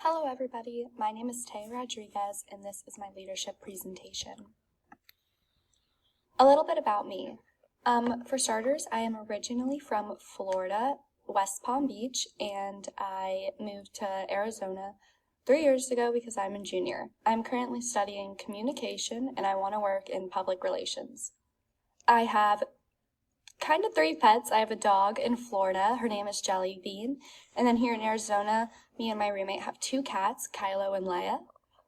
Hello everybody, my name is Tay Rodriguez and this is my leadership presentation. A little bit about me. For starters, I am originally from Florida, West Palm Beach, and I moved to Arizona 3 years ago because I'm a junior. I'm currently studying communication and I want to work in public relations. I have kind of 3 pets. I have a dog in Florida, her name is Jelly Bean, and then here in Arizona, me and my roommate have 2 cats, Kylo and Leia.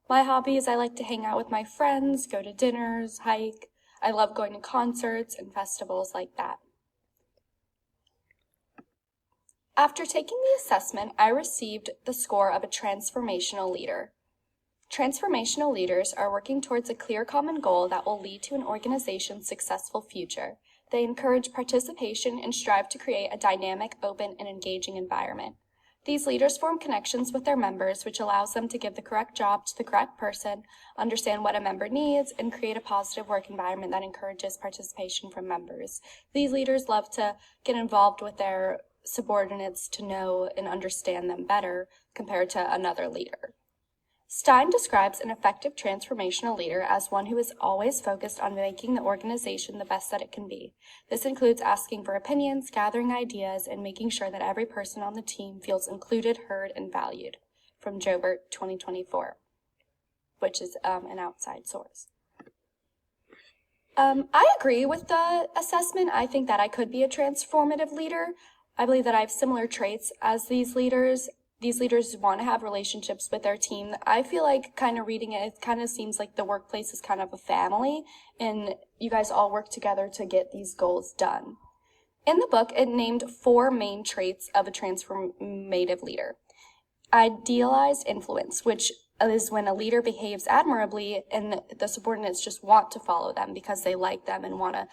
My hobbies, I like to hang out with my friends, go to dinners, hike. I love going to concerts and festivals like that. After taking the assessment, I received the score of a transformational leader. Transformational leaders are working towards a clear common goal that will lead to an organization's successful future. They encourage participation and strive to create a dynamic, open, and engaging environment. These leaders form connections with their members, which allows them to give the correct job to the correct person, understand what a member needs, and create a positive work environment that encourages participation from members. These leaders love to get involved with their subordinates to know and understand them better compared to another leader. Stein describes an effective transformational leader as one who is always focused on making the organization the best that it can be. This includes asking for opinions, gathering ideas, and making sure that every person on the team feels included, heard, and valued. From Jobert 2024, which is an outside source. I agree with the assessment. I think that I could be a transformative leader. I believe that I have similar traits as these leaders. These leaders want to have relationships with their team. I feel like kind of reading it, it kind of seems like the workplace is kind of a family and you guys all work together to get these goals done. In the book, it named 4 main traits of a transformative leader. Idealized influence, which is when a leader behaves admirably and the subordinates just want to follow them because they like them and want to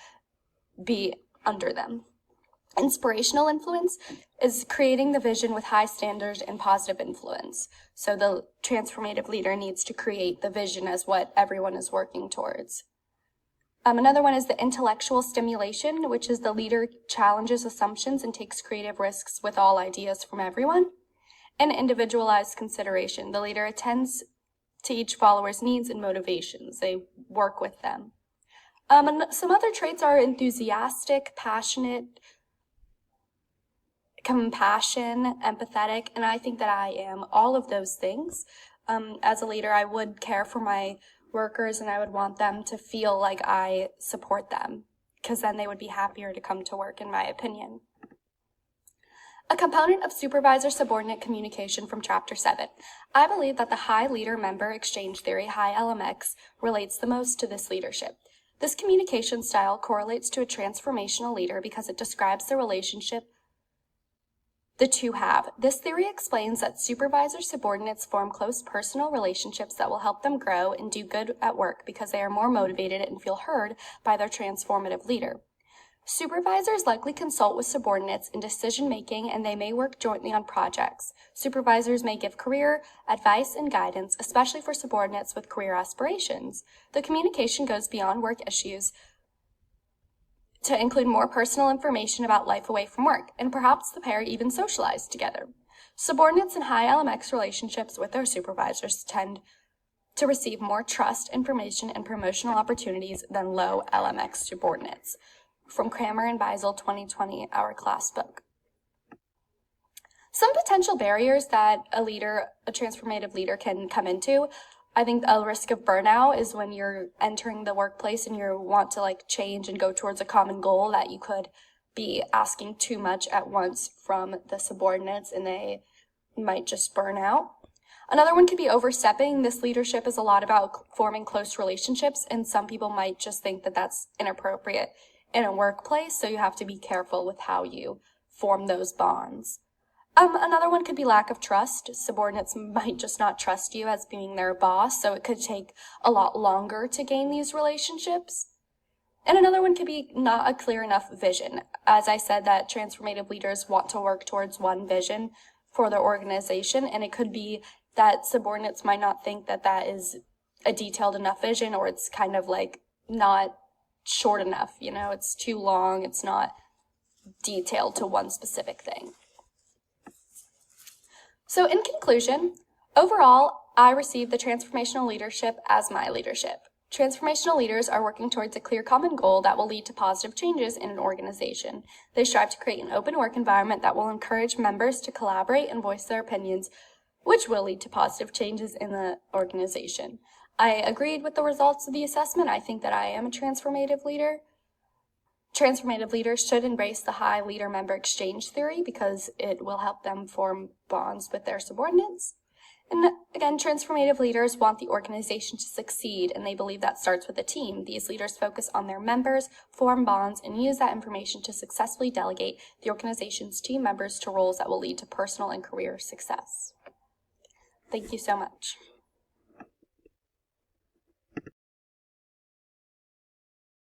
be under them. Inspirational influence is creating the vision with high standards and positive influence. So the transformative leader needs to create the vision as what everyone is working towards. Another one is the intellectual stimulation, which is the leader challenges assumptions and takes creative risks with all ideas from everyone. And individualized consideration. The leader attends to each follower's needs and motivations. They work with them. And some other traits are enthusiastic, passionate, compassion, empathetic, and I think that I am all of those things. As a leader, I would care for my workers and I would want them to feel like I support them, because then they would be happier to come to work, in my opinion. A component of supervisor-subordinate communication from Chapter 7. I believe that the high leader-member exchange theory, high LMX, relates the most to this leadership. This communication style correlates to a transformational leader because it describes the relationship the two have. This theory explains that supervisor-subordinates form close personal relationships that will help them grow and do good at work because they are more motivated and feel heard by their transformative leader. Supervisors likely consult with subordinates in decision-making and they may work jointly on projects. Supervisors may give career advice and guidance, especially for subordinates with career aspirations. The communication goes beyond work issues to include more personal information about life away from work, and perhaps the pair even socialize together. Subordinates in high LMX relationships with their supervisors tend to receive more trust, information, and promotional opportunities than low LMX subordinates. From Kramer and Beisel 2020, our class book. Some potential barriers that a transformative leader can come into. I think a risk of burnout is when you're entering the workplace and you want to change and go towards a common goal, that you could be asking too much at once from the subordinates and they might just burn out. Another one could be overstepping. This leadership is a lot about forming close relationships and some people might just think that that's inappropriate in a workplace, so you have to be careful with how you form those bonds. Another one could be lack of trust. Subordinates might just not trust you as being their boss, so it could take a lot longer to gain these relationships. And another one could be not a clear enough vision. As I said, that transformative leaders want to work towards one vision for their organization, and it could be that subordinates might not think that that is a detailed enough vision, or it's kind of not short enough, it's too long, it's not detailed to one specific thing. So in conclusion, Overall, I receive the transformational leadership as my leadership. Transformational leaders are working towards a clear common goal that will lead to positive changes in an organization. They strive to create an open work environment that will encourage members to collaborate and voice their opinions, which will lead to positive changes in the organization. I agreed with the results of the assessment. I think that I am a transformative leader. Transformative leaders should embrace the high leader-member exchange theory because it will help them form bonds with their subordinates. And again, transformative leaders want the organization to succeed, and they believe that starts with a team. These leaders focus on their members, form bonds, and use that information to successfully delegate the organization's team members to roles that will lead to personal and career success. Thank you so much.